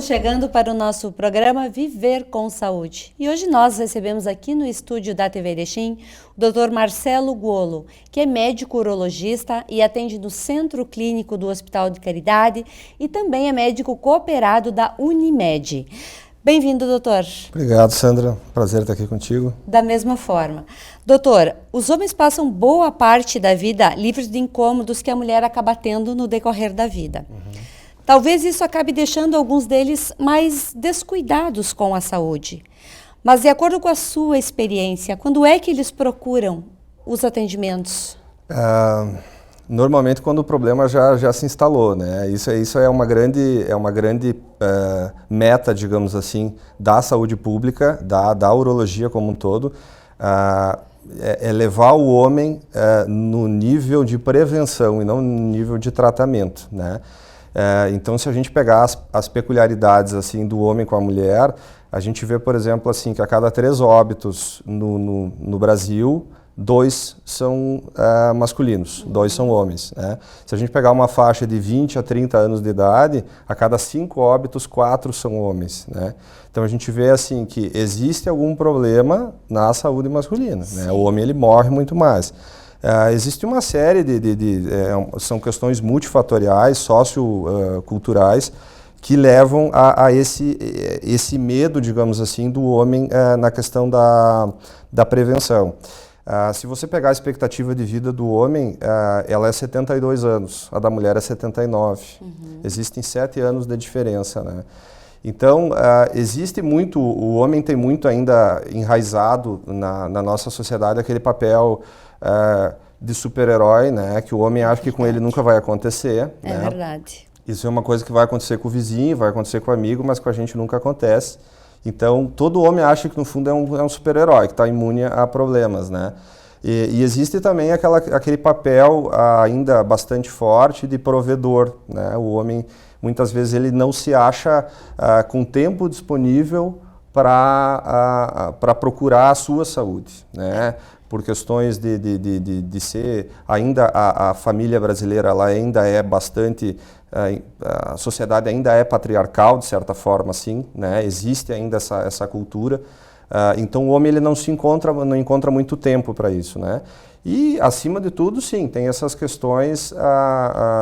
chegando para o nosso programa Viver com Saúde. E hoje nós recebemos aqui no estúdio da TV Erechim o Dr. Marcelo Guolo, que é médico urologista e atende no Centro Clínico do Hospital de Caridade e também é médico cooperado da Unimed. Bem-vindo, doutor. Obrigado, Sandra. Prazer estar aqui contigo. Da mesma forma. Doutor, os homens passam boa parte da vida livres de incômodos que a mulher acaba tendo no decorrer da vida. Talvez isso acabe deixando alguns deles mais descuidados com a saúde. Mas, de acordo com a sua experiência, quando é que eles procuram os atendimentos? Normalmente quando o problema já se instalou, né? Isso é uma grande meta, digamos assim, da saúde pública, da urologia como um todo, é levar o homem no nível de prevenção e não no nível de tratamento, né? Então, se a gente pegar as peculiaridades assim do homem com a mulher, a gente vê, por exemplo, assim, que a cada 3 óbitos no Brasil, 2 são masculinos, 2 são homens, né? Se a gente pegar uma faixa de 20 a 30 anos de idade, a cada 5 óbitos, 4 são homens, né? Então a gente vê assim que existe algum problema na saúde masculina, né? O homem ele morre muito mais. Existe uma série são questões multifatoriais, socioculturais, que levam a esse medo, digamos assim, do homem na questão da prevenção. Se você pegar a expectativa de vida do homem, ela é 72 anos, a da mulher é 79. Existem 7 anos de diferença, né? Então, existe muito, o homem tem muito ainda enraizado na nossa sociedade aquele papel de super-herói, né? Que o homem acha que com ele nunca vai acontecer. É, né? Verdade. Isso é uma coisa que vai acontecer com o vizinho, vai acontecer com o amigo, mas com a gente nunca acontece. Então, todo homem acha que no fundo é um super-herói, que está imune a problemas, né? E existe também aquele papel ainda bastante forte de provedor, né? O homem, muitas vezes, ele não se acha com tempo disponível para procurar a sua saúde, né? Por questões de ser, ainda a família brasileira, ela ainda é bastante, a sociedade ainda é patriarcal, de certa forma, assim, né? Existe ainda essa cultura, então o homem ele não encontra muito tempo para isso, né? E, acima de tudo, sim, tem essas questões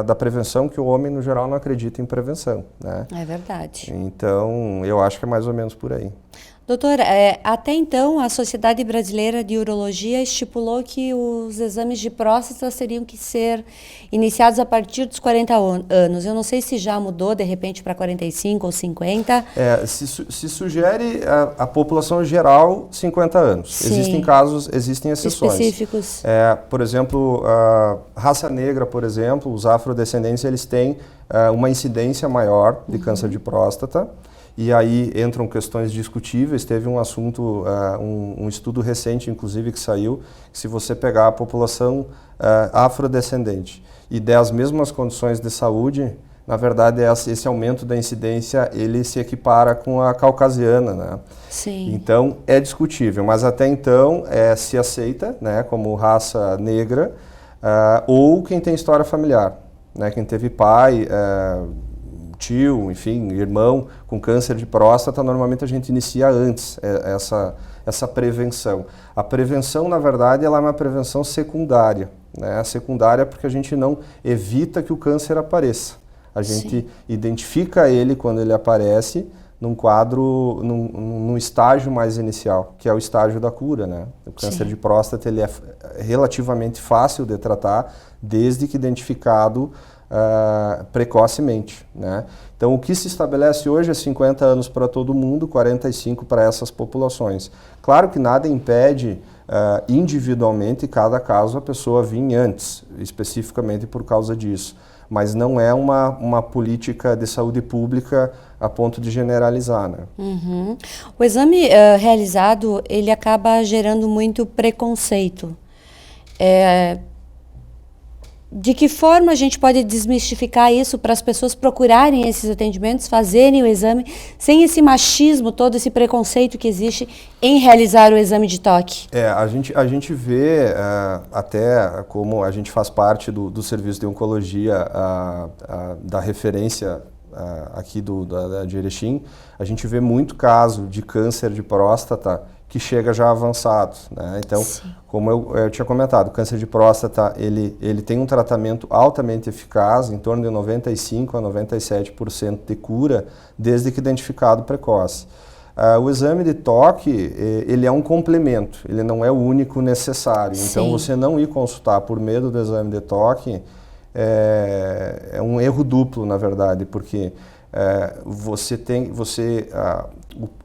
da prevenção, que o homem, no geral, não acredita em prevenção, né? É verdade. Então, eu acho que é mais ou menos por aí. Doutor, até então a Sociedade Brasileira de Urologia estipulou que os exames de próstata teriam que ser iniciados a partir dos 40 anos. Eu não sei se já mudou, de repente, para 45 ou 50. Se sugere a população geral 50 anos. Sim. Existem casos, existem exceções. Específicos. Por exemplo, a raça negra, por exemplo, os afrodescendentes, eles têm uma incidência maior de câncer de próstata. E aí entram questões discutíveis. Teve um assunto, um estudo recente, inclusive, que saiu, que se você pegar a população afrodescendente e der as mesmas condições de saúde, na verdade, esse aumento da incidência, ele se equipara com a caucasiana, né? Sim. Então, é discutível, mas até então se aceita, né, como raça negra, ou quem tem história familiar, né? Quem teve pai, tio, enfim, irmão com câncer de próstata, normalmente a gente inicia antes essa prevenção. A prevenção, na verdade, ela é uma prevenção secundária, né? Secundária porque a gente não evita que o câncer apareça. A gente identifica ele quando ele aparece num quadro, num estágio mais inicial, que é o estágio da cura, né? O câncer de próstata ele é relativamente fácil de tratar, desde que identificado precocemente, né? Então, o que se estabelece hoje é 50 anos para todo mundo, 45 para essas populações. Claro que nada impede individualmente, cada caso, a pessoa vir antes, especificamente por causa disso. Mas não é uma política de saúde pública a ponto de generalizar, né? O exame realizado, ele acaba gerando muito preconceito. De que forma a gente pode desmistificar isso para as pessoas procurarem esses atendimentos, fazerem o exame, sem esse machismo, todo esse preconceito que existe em realizar o exame de toque? A gente vê, até como a gente faz parte do serviço de oncologia, da referência aqui de Erechim, a gente vê muito caso de câncer de próstata que chega já avançado, né? Então, sim, como eu tinha comentado, o câncer de próstata, ele tem um tratamento altamente eficaz, em torno de 95% a 97% de cura, desde que identificado precoce. O exame de toque, ele é um complemento, ele não é o único necessário. Sim. Então, você não ir consultar por medo do exame de toque é um erro duplo, na verdade, porque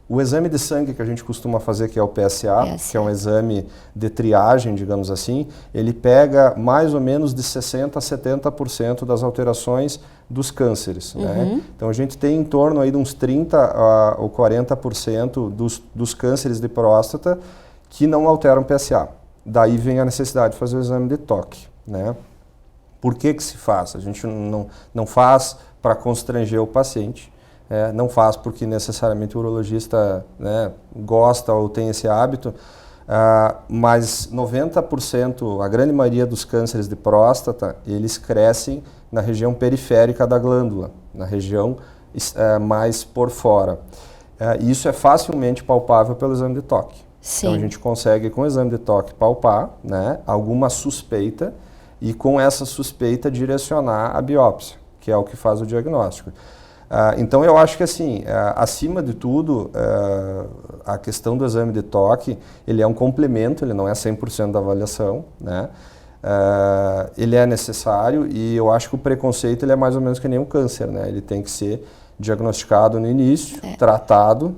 o exame de sangue que a gente costuma fazer, que é o PSA, que é um exame de triagem, digamos assim, ele pega mais ou menos de 60% a 70% das alterações dos cânceres. Uhum. Né? Então a gente tem em torno aí de uns 30% ou 40% dos cânceres de próstata que não alteram PSA. Daí vem a necessidade de fazer o exame de toque. Né? Por que se faz? A gente não faz para constranger o paciente. Não faz porque necessariamente o urologista, né, gosta ou tem esse hábito, mas 90%, a grande maioria dos cânceres de próstata, eles crescem na região periférica da glândula, na região mais por fora. Isso é facilmente palpável pelo exame de toque. Sim. Então a gente consegue com o exame de toque palpar, né, alguma suspeita e com essa suspeita direcionar a biópsia, que é o que faz o diagnóstico. Então eu acho que assim, acima de tudo, a questão do exame de toque, ele é um complemento, ele não é 100% da avaliação, né? Ele é necessário e eu acho que o preconceito ele é mais ou menos que nem um câncer, né? Ele tem que ser diagnosticado no início, tratado,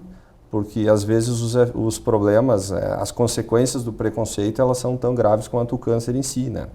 porque às vezes os problemas, as consequências do preconceito, elas são tão graves quanto o câncer em si, né?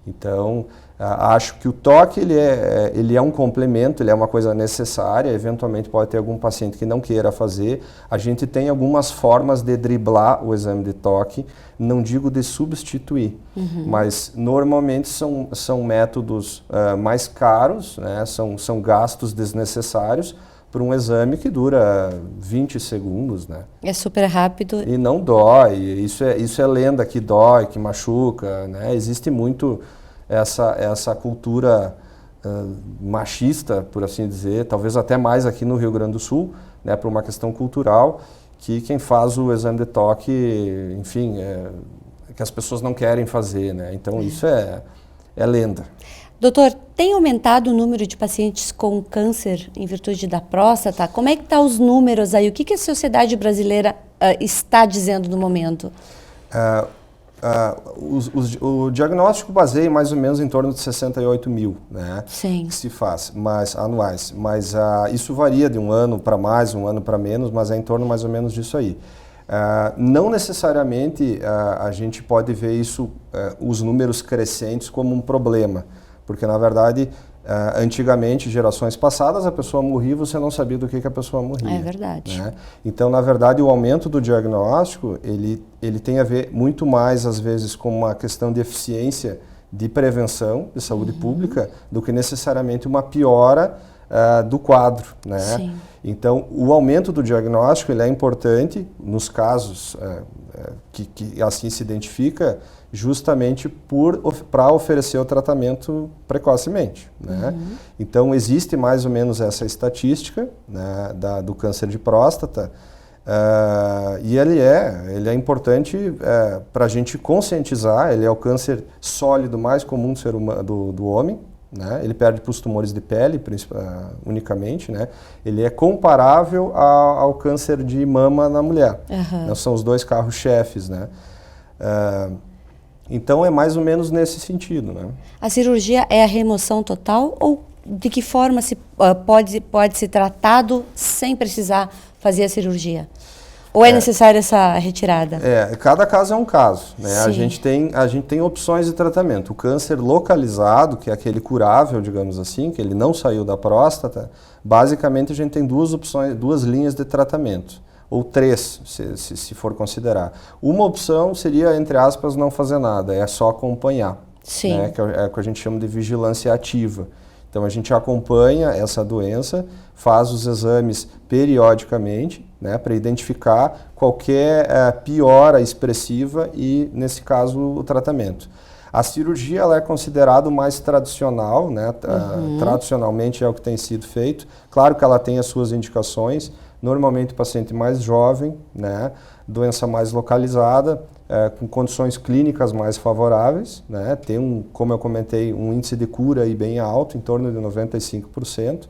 Então, acho que o toque ele é um complemento, ele é uma coisa necessária, eventualmente pode ter algum paciente que não queira fazer. A gente tem algumas formas de driblar o exame de toque, não digo de substituir, mas normalmente são métodos mais caros, né? São gastos desnecessários para um exame que dura 20 segundos. Né? É super rápido. E não dói, isso é lenda que dói, que machuca, né? Existe muito essa cultura machista, por assim dizer, talvez até mais aqui no Rio Grande do Sul, né, por uma questão cultural, que quem faz o exame de toque, enfim, que as pessoas não querem fazer, né? Então isso é lenda. Doutor, tem aumentado o número de pacientes com câncer em virtude da próstata? Como é que estão os números aí? O que a sociedade brasileira está dizendo no momento? O diagnóstico baseia mais ou menos em torno de 68 mil, né? Sim. Que se faz, anuais. Mas isso varia de um ano para mais, um ano para menos, mas é em torno mais ou menos disso aí. Não necessariamente a gente pode ver isso, os números crescentes, como um problema. Porque, na verdade, antigamente, gerações passadas, a pessoa morria e você não sabia do que a pessoa morria. É verdade. Né? Então, na verdade, o aumento do diagnóstico, ele tem a ver muito mais, às vezes, com uma questão de eficiência de prevenção, de saúde pública, do que necessariamente uma piora do quadro. Né? Sim. Então, o aumento do diagnóstico ele é importante nos casos que assim se identifica, justamente para oferecer o tratamento precocemente. Né? Então, existe mais ou menos essa estatística, né, do câncer de próstata, e ele é importante para a gente conscientizar. Ele é o câncer sólido mais comum do ser humano, do homem. Né? Ele perde para os tumores de pele, unicamente. Né? Ele é comparável ao câncer de mama na mulher. Né? São os dois carros-chefes. Né? Então, é mais ou menos nesse sentido. Né? A cirurgia é a remoção total ou de que forma pode ser tratado sem precisar fazer a cirurgia? Ou é necessária essa retirada? Cada caso é um caso. Né? A gente tem opções de tratamento. O câncer localizado, que é aquele curável, digamos assim, que ele não saiu da próstata, basicamente a gente tem duas opções, duas linhas de tratamento. Ou três, se for considerar. Uma opção seria, entre aspas, não fazer nada, é só acompanhar. Sim. Né? Que é o que a gente chama de vigilância ativa. Então a gente acompanha essa doença, faz os exames periodicamente, né, para identificar qualquer piora expressiva e, nesse caso, o tratamento. A cirurgia ela é considerada o mais tradicional, né? Tradicionalmente é o que tem sido feito. Claro que ela tem as suas indicações, normalmente o paciente mais jovem, né? Doença mais localizada, com condições clínicas mais favoráveis, né? Tem, como eu comentei, um índice de cura aí bem alto, em torno de 95%.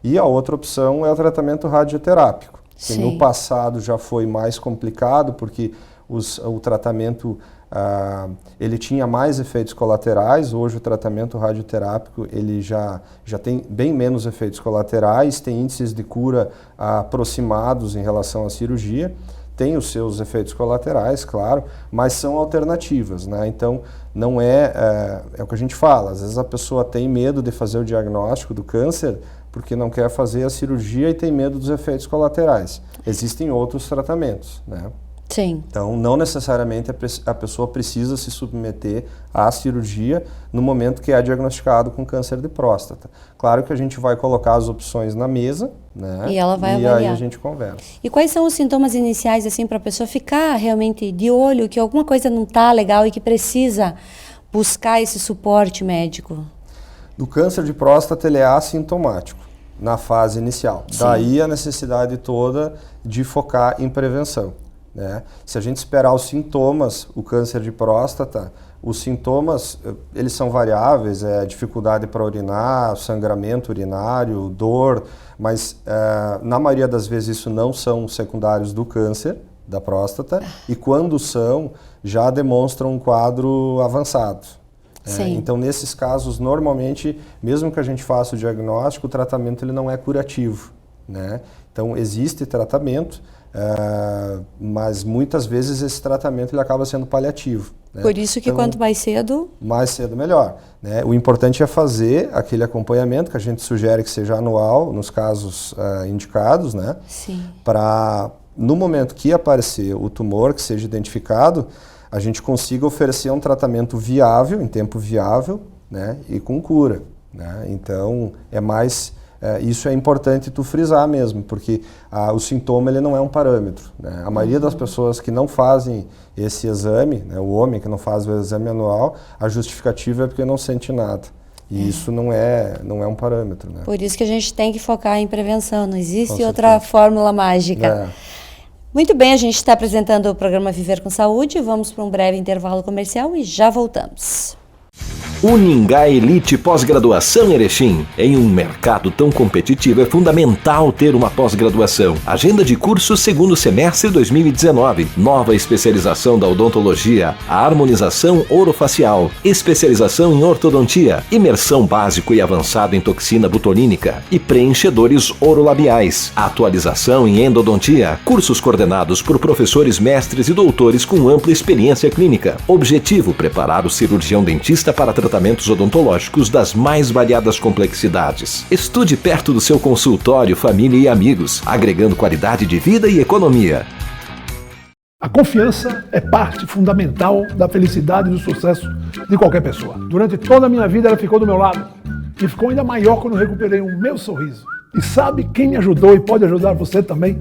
E a outra opção é o tratamento radioterápico, que no passado já foi mais complicado, porque o tratamento ele tinha mais efeitos colaterais. Hoje o tratamento radioterápico ele já tem bem menos efeitos colaterais, tem índices de cura aproximados em relação à cirurgia, tem os seus efeitos colaterais, claro, mas são alternativas, né? Então não é o que a gente fala, às vezes a pessoa tem medo de fazer o diagnóstico do câncer porque não quer fazer a cirurgia e tem medo dos efeitos colaterais. Existem outros tratamentos, né? Sim. Então, não necessariamente a pessoa precisa se submeter à cirurgia no momento que é diagnosticado com câncer de próstata. Claro que a gente vai colocar as opções na mesa, né? E ela vai avaliar. Aí a gente conversa. E quais são os sintomas iniciais, assim, para a pessoa ficar realmente de olho que alguma coisa não está legal e que precisa buscar esse suporte médico? Do câncer de próstata, ele é assintomático na fase inicial. Sim. Daí a necessidade toda de focar em prevenção, né? Se a gente esperar os sintomas, o câncer de próstata, os sintomas, eles são variáveis, dificuldade para urinar, sangramento urinário, dor, mas na maioria das vezes isso não são secundários do câncer da próstata, e quando são, já demonstram um quadro avançado. Então, nesses casos, normalmente, mesmo que a gente faça o diagnóstico, o tratamento ele não é curativo, né? Então, existe tratamento, mas muitas vezes esse tratamento ele acaba sendo paliativo, né? Por isso que quanto mais cedo... Mais cedo melhor, né? O importante é fazer aquele acompanhamento que a gente sugere que seja anual, nos casos indicados, né? Sim. Para, no momento que aparecer o tumor, que seja identificado, a gente consiga oferecer um tratamento viável, em tempo viável, né, e com cura, né? Então, isso é importante tu frisar mesmo, porque o sintoma ele não é um parâmetro, né? A maioria das pessoas que não fazem esse exame, né, o homem que não faz o exame anual, a justificativa é porque não sente nada. E isso não é um parâmetro, né? Por isso que a gente tem que focar em prevenção, não existe outra fórmula mágica. Muito bem, a gente está apresentando o programa Viver com Saúde. Vamos para um breve intervalo comercial e já voltamos. Uningá Elite Pós-Graduação Erechim. Em um mercado tão competitivo, é fundamental ter uma pós-graduação. Agenda de curso segundo semestre 2019. Nova especialização da odontologia, a harmonização orofacial, especialização em ortodontia, imersão básico e avançado em toxina botulínica e preenchedores orolabiais. Atualização em endodontia. Cursos coordenados por professores, mestres e doutores com ampla experiência clínica. Objetivo: preparar o cirurgião dentista para tratamentos odontológicos das mais variadas complexidades. Estude perto do seu consultório, família e amigos, agregando qualidade de vida e economia. A confiança é parte fundamental da felicidade e do sucesso de qualquer pessoa. Durante toda a minha vida ela ficou do meu lado e ficou ainda maior quando eu recuperei o meu sorriso. E sabe quem me ajudou e pode ajudar você também?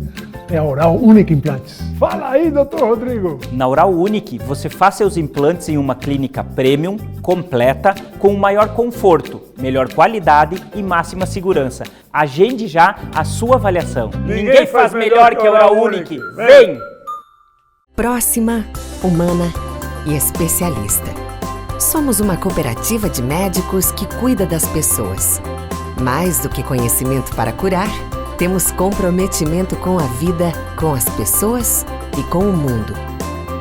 É a Oral Unique Implantes. Fala aí, Dr. Rodrigo! Na Oral Unique, você faz seus implantes em uma clínica premium, completa, com o maior conforto, melhor qualidade e máxima segurança. Agende já a sua avaliação. Ninguém faz melhor que a Oral Unique. Vem! Próxima, humana e especialista. Somos uma cooperativa de médicos que cuida das pessoas. Mais do que conhecimento para curar, temos comprometimento com a vida, com as pessoas e com o mundo.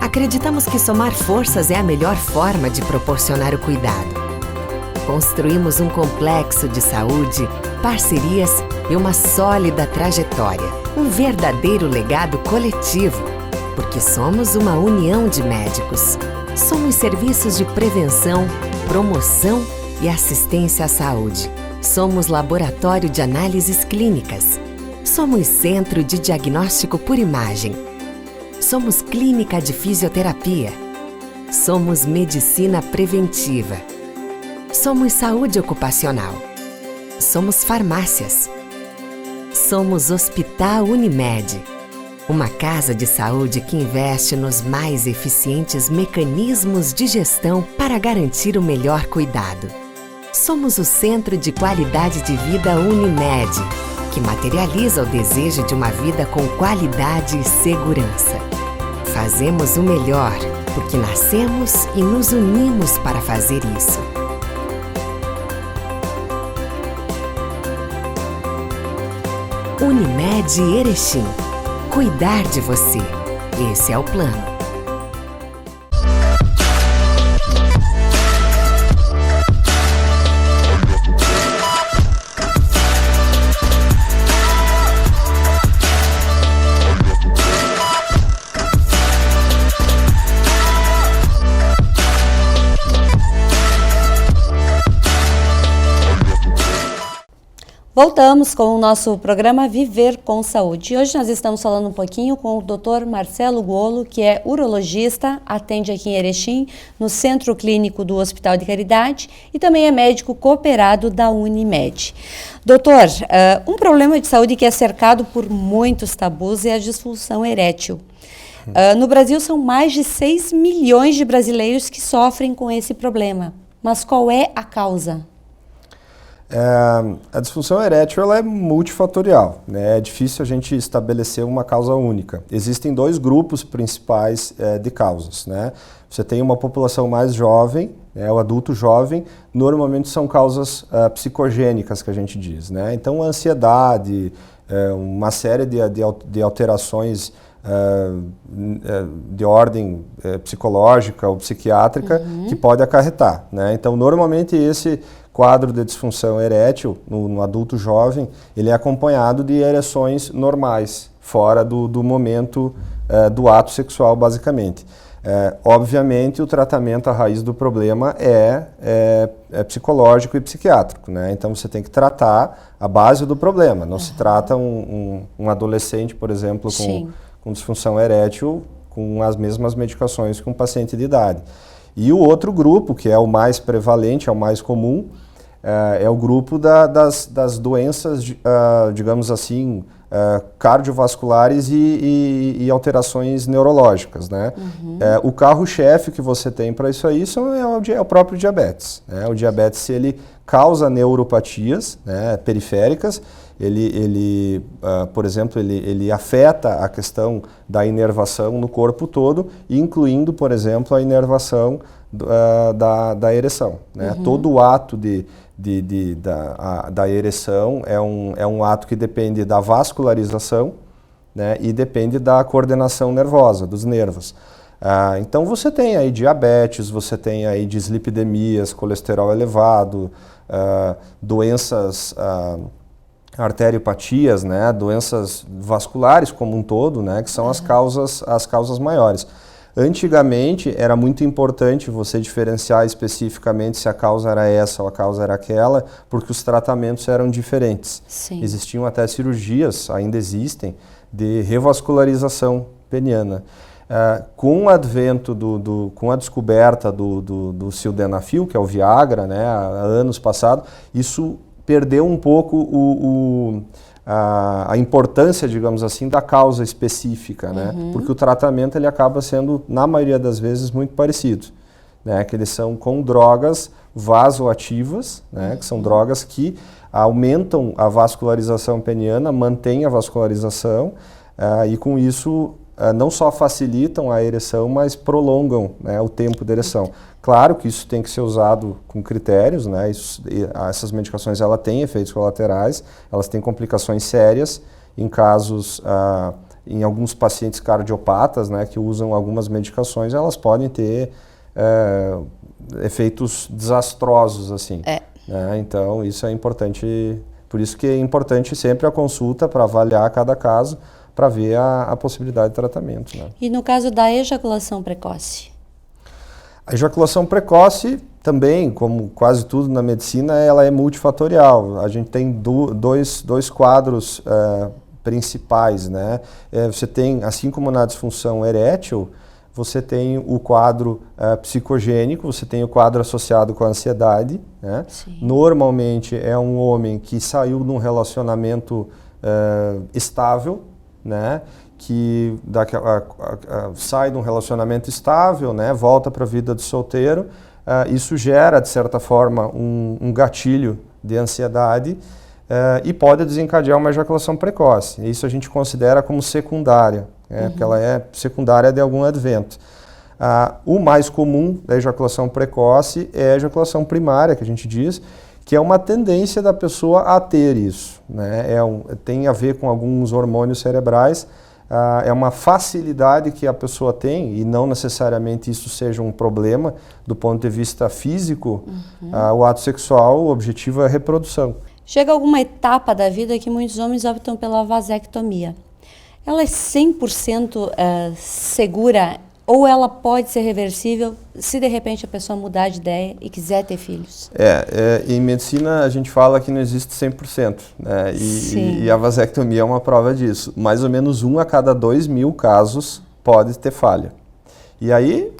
Acreditamos que somar forças é a melhor forma de proporcionar o cuidado. Construímos um complexo de saúde, parcerias e uma sólida trajetória. Um verdadeiro legado coletivo, porque somos uma união de médicos. Somos serviços de prevenção, promoção e assistência à saúde. Somos laboratório de análises clínicas. Somos centro de diagnóstico por imagem. Somos clínica de fisioterapia. Somos medicina preventiva. Somos saúde ocupacional. Somos farmácias. Somos Hospital Unimed. Uma casa de saúde que investe nos mais eficientes mecanismos de gestão para garantir o melhor cuidado. Somos o Centro de Qualidade de Vida Unimed, que materializa o desejo de uma vida com qualidade e segurança. Fazemos o melhor, porque nascemos e nos unimos para fazer isso. Unimed Erechim. Cuidar de você. Esse é o plano. Voltamos com o nosso programa Viver com Saúde. Hoje nós estamos falando um pouquinho com o Dr. Marcelo Golo, que é urologista, atende aqui em Erechim, no Centro Clínico do Hospital de Caridade e também é médico cooperado da Unimed. Doutor, um problema de saúde que é cercado por muitos tabus é a disfunção erétil. No Brasil são mais de 6 milhões de brasileiros que sofrem com esse problema. Mas qual é a causa? A disfunção erétil ela é multifatorial, né? É difícil a gente estabelecer uma causa única. Existem dois grupos principais de causas, né? Você tem uma população mais jovem, o adulto jovem, normalmente são causas psicogênicas que a gente diz, né? Então a ansiedade, uma série de alterações de ordem psicológica ou psiquiátrica que pode acarretar, né? Então normalmente esse quadro de disfunção erétil no adulto jovem, ele é acompanhado de ereções normais, fora do momento do ato sexual, basicamente. Obviamente, o tratamento, a raiz do problema é psicológico e psiquiátrico, né? Então, você tem que tratar a base do problema. Não se trata um adolescente, por exemplo, com disfunção erétil, com as mesmas medicações que um paciente de idade. E o outro grupo, que é o mais prevalente, é o mais comum, é o grupo das doenças, digamos assim, cardiovasculares e alterações neurológicas, né? O carro-chefe que você tem para isso aí é o próprio diabetes, né? O diabetes, ele causa neuropatias, né, periféricas. Por exemplo, ele afeta a questão da inervação no corpo todo, incluindo, por exemplo, a inervação da ereção, né? Todo o ato da ereção é um ato que depende da vascularização, né, e depende da coordenação nervosa, dos nervos. Então você tem aí diabetes, você tem aí dislipidemias, colesterol elevado, doenças, arteriopatias, né, doenças vasculares como um todo, né, que são as causas maiores. Antigamente era muito importante você diferenciar especificamente se a causa era essa ou a causa era aquela, porque os tratamentos eram diferentes. Sim. Existiam até cirurgias, ainda existem, de revascularização peniana. Com o advento, com a descoberta do sildenafil, que é o Viagra, né, há anos passados, isso perdeu um pouco a importância, digamos assim, da causa específica, né? Porque o tratamento ele acaba sendo, na maioria das vezes, muito parecido, né? Que eles são com drogas vasoativas, né? Que são drogas que aumentam a vascularização peniana, mantêm a vascularização e com isso não só facilitam a ereção, mas prolongam, né, o tempo de ereção. Claro que isso tem que ser usado com critérios, né? Essas medicações ela têm efeitos colaterais, elas têm complicações sérias em casos, em alguns pacientes cardiopatas, né, que usam algumas medicações, elas podem ter efeitos desastrosos, assim. Né? Então isso é importante, por isso que é importante sempre a consulta para avaliar cada caso, para ver a possibilidade de tratamento, né? E no caso da ejaculação precoce? A ejaculação precoce também, como quase tudo na medicina, ela é multifatorial. A gente tem dois quadros principais, né? Você tem, assim como na disfunção erétil, você tem o quadro psicogênico, você tem o quadro associado com a ansiedade, né? Normalmente é um homem que saiu de um relacionamento estável, né, que sai de um relacionamento estável, né, volta para a vida de solteiro, isso gera, de certa forma, um gatilho de ansiedade e pode desencadear uma ejaculação precoce. Isso a gente considera como secundária, porque ela é secundária de algum advento. O mais comum da ejaculação precoce é a ejaculação primária, que a gente diz, que é uma tendência da pessoa a ter isso, né? Tem a ver com alguns hormônios cerebrais, é uma facilidade que a pessoa tem, e não necessariamente isso seja um problema do ponto de vista físico. O ato sexual, o objetivo é a reprodução. Chega alguma etapa da vida que muitos homens optam pela vasectomia. Ela é 100% segura ou ela pode ser reversível se de repente a pessoa mudar de ideia e quiser ter filhos? Em medicina a gente fala que não existe 100%, né? E a vasectomia é uma prova disso. Mais ou menos 1 a cada 2.000 casos pode ter falha. E aí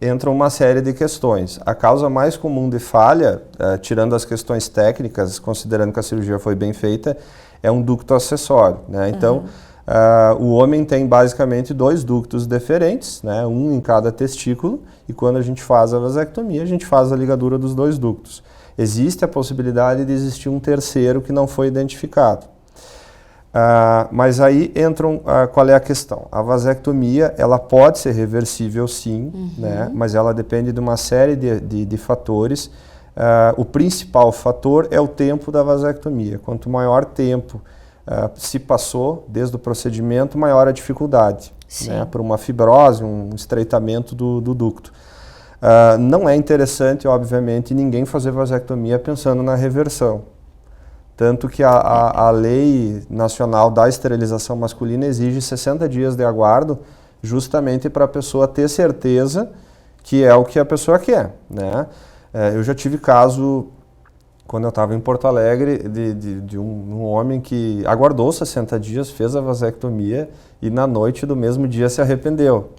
entra uma série de questões. A causa mais comum de falha, tirando as questões técnicas, considerando que a cirurgia foi bem feita, é um ducto acessório, né? Então, o homem tem basicamente 2 ductos deferentes, né? Um em cada testículo, e quando a gente faz a vasectomia, a gente faz a ligadura dos 2 ductos. Existe a possibilidade de existir um terceiro que não foi identificado. Mas aí qual é a questão? A vasectomia, ela pode ser reversível sim, né? Mas ela depende de uma série de fatores. O principal fator é o tempo da vasectomia. Quanto maior tempo se passou desde o procedimento, maior a dificuldade, né? Por uma fibrose, um estreitamento do ducto. Não é interessante, obviamente, ninguém fazer vasectomia pensando na reversão. Tanto que a Lei Nacional da Esterilização Masculina exige 60 dias de aguardo justamente para a pessoa ter certeza que é o que a pessoa quer, né? Eu já tive caso, quando eu estava em Porto Alegre, de um homem que aguardou 60 dias, fez a vasectomia e na noite do mesmo dia se arrependeu.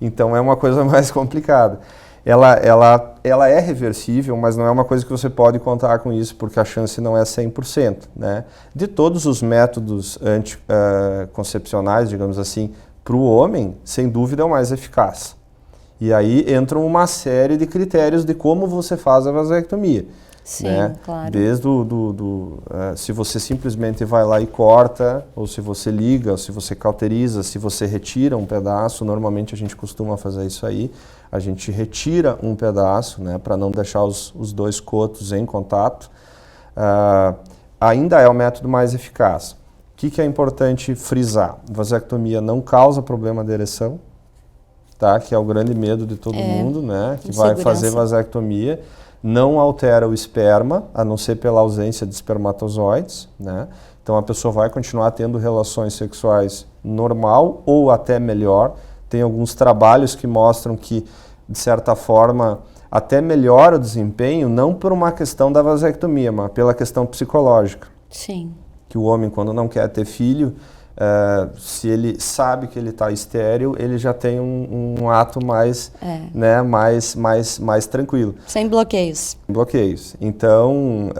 Então é uma coisa mais complicada. Ela é reversível, mas não é uma coisa que você pode contar com isso, porque a chance não é 100%, né? De todos os métodos anticoncepcionais, digamos assim, para o homem, sem dúvida é o mais eficaz. E aí entram uma série de critérios de como você faz a vasectomia. Sim, né? claro. Desde se você simplesmente vai lá e corta, ou se você liga, ou se você cauteriza, se você retira um pedaço, normalmente a gente costuma fazer isso aí, a gente retira um pedaço, né, para não deixar os 2 cotos em contato, ainda é o método mais eficaz. O que é importante frisar? Vasectomia não causa problema de ereção, tá? Que é o grande medo de todo mundo, né, que vai fazer vasectomia. Não altera o esperma, a não ser pela ausência de espermatozoides, né? Então a pessoa vai continuar tendo relações sexuais normal ou até melhor. Tem alguns trabalhos que mostram que, de certa forma, até melhora o desempenho, não por uma questão da vasectomia, mas pela questão psicológica. Sim. Que o homem, quando não quer ter filho, se ele sabe que ele está estéril, ele já tem um ato mais, né, mais tranquilo. Sem bloqueios. Bloqueios. Então,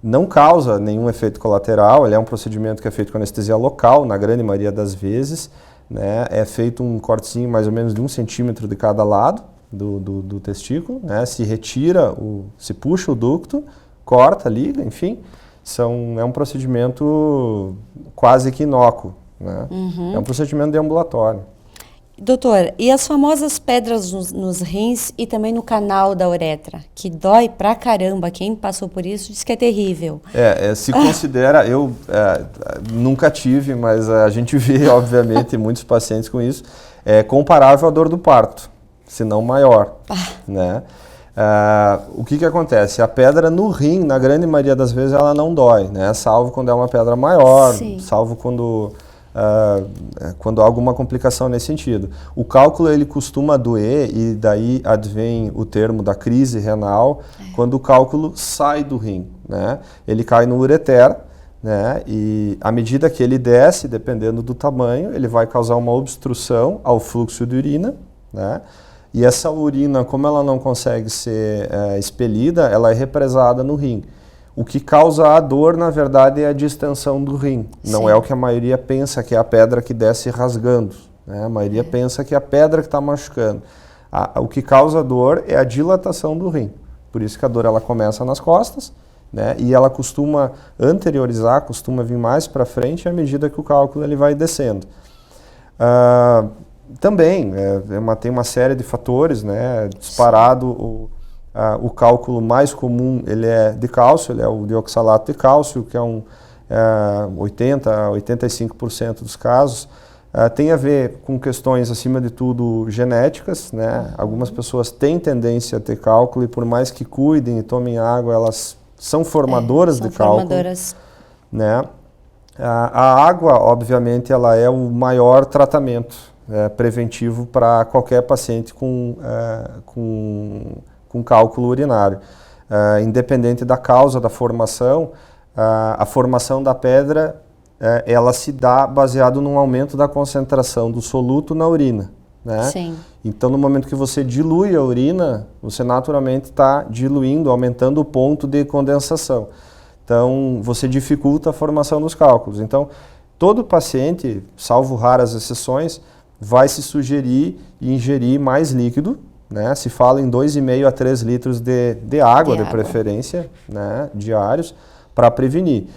não causa nenhum efeito colateral, ele é um procedimento que é feito com anestesia local, na grande maioria das vezes, né? É feito um cortezinho mais ou menos de 1 centímetro de cada lado do testículo, né? Se retira, se puxa o ducto, corta, liga, enfim. É um procedimento quase que inócuo, né? É um procedimento de ambulatório. Doutor, e as famosas pedras nos rins e também no canal da uretra, que dói pra caramba, quem passou por isso diz que é terrível. Se considera, eu nunca tive, mas a gente vê, obviamente, muitos pacientes com isso, é comparável à dor do parto, se não maior, né? O que acontece? A pedra no rim, na grande maioria das vezes, ela não dói, né? Salvo quando é uma pedra maior, salvo quando há alguma complicação nesse sentido. O cálculo, ele costuma doer, e daí advém o termo da crise renal, quando o cálculo sai do rim, né? Ele cai no ureter, né? E à medida que ele desce, dependendo do tamanho, ele vai causar uma obstrução ao fluxo de urina, né? E essa urina, como ela não consegue ser expelida, ela é represada no rim. O que causa a dor, na verdade, é a distensão do rim. Não Sim. é o que a maioria pensa, que é a pedra que desce rasgando, né? A maioria pensa que é a pedra que está machucando. O que causa dor é a dilatação do rim. Por isso que a dor ela começa nas costas, né? E ela costuma anteriorizar, costuma vir mais para frente à medida que o cálculo ele vai descendo. Também tem uma série de fatores, né? Disparado o cálculo mais comum ele é de cálcio, ele é o dioxalato de cálcio, que é 80 a 85% dos casos. Tem a ver com questões, acima de tudo, genéticas, né? Algumas pessoas têm tendência a ter cálculo e por mais que cuidem e tomem água, elas são formadoras de cálculo. Formadoras. Né? A água, obviamente, ela é o maior tratamento preventivo para qualquer paciente com cálculo urinário. Independente da causa da formação, a formação da pedra ela se dá baseado num aumento da concentração do soluto na urina, né? Sim. Então, no momento que você dilui a urina, você naturalmente está diluindo, aumentando o ponto de condensação. Então, você dificulta a formação dos cálculos. Então, todo paciente, salvo raras exceções, vai se sugerir ingerir mais líquido, né? Se fala em 2,5 a 3 litros de água, de preferência, né? Diários, para prevenir.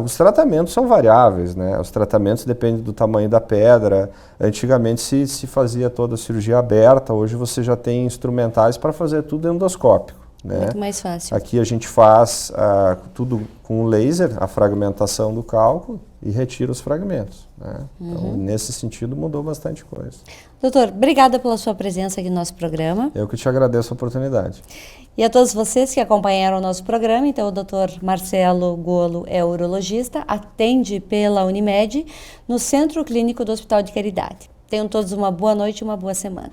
Os tratamentos são variáveis, né? Os tratamentos dependem do tamanho da pedra. Antigamente se fazia toda a cirurgia aberta, hoje você já tem instrumentais para fazer tudo endoscópico, né? Muito mais fácil. Aqui a gente faz tudo com laser, a fragmentação do cálculo e retira os fragmentos, né? Então, nesse sentido, mudou bastante coisa. Doutor, obrigada pela sua presença aqui no nosso programa. Eu que te agradeço a oportunidade. E a todos vocês que acompanharam o nosso programa, então o Dr. Marcelo Golo é urologista, atende pela Unimed no Centro Clínico do Hospital de Caridade. Tenham todos uma boa noite e uma boa semana.